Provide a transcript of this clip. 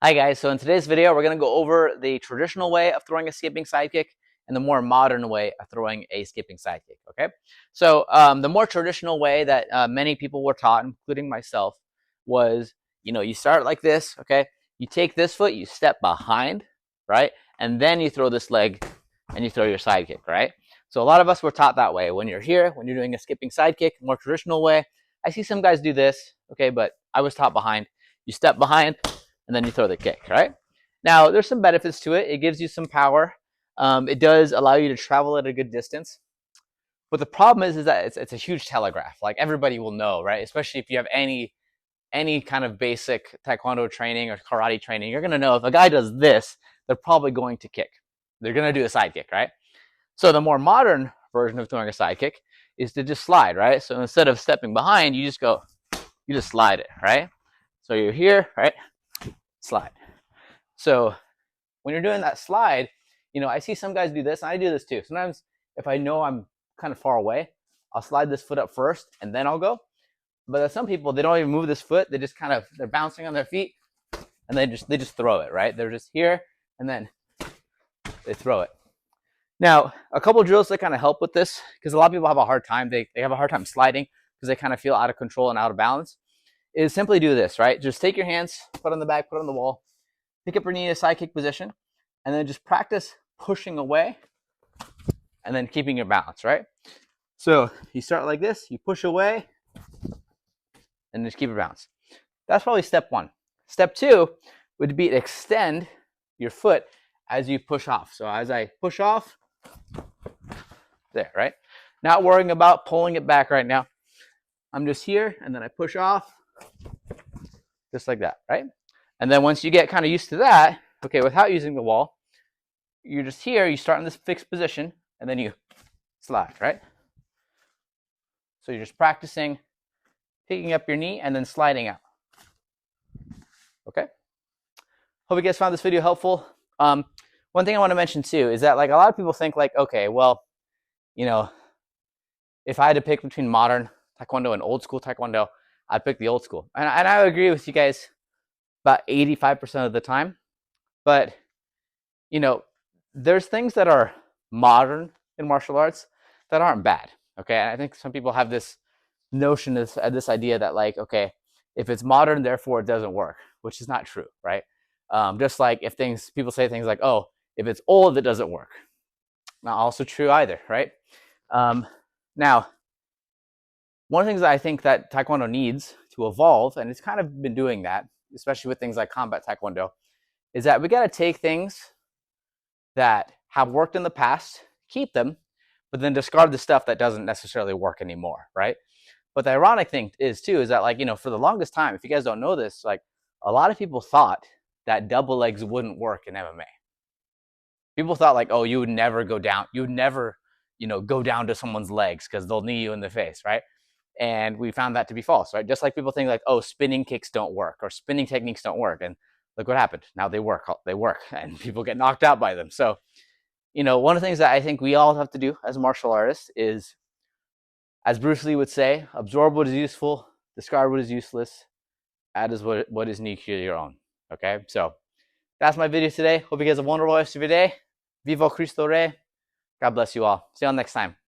Hi guys, so in today's video we're going to go over the traditional way of throwing a skipping sidekick and the more modern way of throwing a skipping sidekick, okay? So the more traditional way that many people were taught, including myself, was, you start like this, okay? You take this foot, you step behind, right? And then you throw this leg and you throw your sidekick, right? So a lot of us were taught that way. When you're here, when you're doing a skipping sidekick, more traditional way, I see some guys do this, okay? But I was taught behind. You step behind, and then you throw the kick, right? Now, there's some benefits to it. It gives you some power. It does allow you to travel at a good distance. But the problem is that it's a huge telegraph. Like everybody will know, right? Especially if you have any kind of basic Taekwondo training or karate training, you're gonna know if a guy does this, they're probably going to kick. They're gonna do a side kick, right? So the more modern version of throwing a side kick is to just slide, right? So instead of stepping behind, you just slide it, right? So you're here, right? Slide. So when you're doing that slide, I see some guys do this, and I do this too. Sometimes if I know I'm kind of far away, I'll slide this foot up first, and then I'll go. But some people, they don't even move this foot. They're bouncing on their feet, and they just throw it, right? They're just here, and then they throw it. Now, a couple drills that kind of help with this, because a lot of people have a hard time. They have a hard time sliding because they kind of feel out of control and out of balance, is simply do this, right? Just take your hands, put on the back, put on the wall, pick up your knee in a side kick position, and then just practice pushing away and then keeping your balance, right? So you start like this, you push away, and just keep your balance. That's probably step one. Step two would be to extend your foot as you push off. So as I push off, there, right? Not worrying about pulling it back right now. I'm just here, and then I push off, just like that, right? And then once you get kind of used to that, okay, without using the wall, you're just here, you start in this fixed position, and then you slide, right? So you're just practicing picking up your knee and then sliding out. Okay? Hope you guys found this video helpful. One thing I want to mention too is that like a lot of people think like, okay, well, if I had to pick between modern Taekwondo and old school Taekwondo, I'd pick the old school. And I agree with you guys about 85% of the time. But, there's things that are modern in martial arts that aren't bad. Okay? And I think some people have this notion, this idea that like, okay, if it's modern, therefore it doesn't work, which is not true, right? Just like if people say things like, oh, if it's old, it doesn't work. Not also true either, right? Now, one of the things that I think that Taekwondo needs to evolve, and it's kind of been doing that, especially with things like combat Taekwondo, is that we got to take things that have worked in the past, keep them, but then discard the stuff that doesn't necessarily work anymore, right? But the ironic thing is too is that like, for the longest time, if you guys don't know this, like a lot of people thought that double legs wouldn't work in MMA. People thought like, oh, you would never go down, go down to someone's legs because they'll knee you in the face, right? And we found that to be false, right? Just like people think like, oh, spinning kicks don't work or spinning techniques don't work. And look what happened. Now they work, and people get knocked out by them. So, one of the things that I think we all have to do as martial artists is, as Bruce Lee would say, absorb what is useful, discard what is useless, add is what is unique to your own. Okay, so that's my video today. Hope you guys have a wonderful rest of your day. Viva Cristo Rey. God bless you all. See you all next time.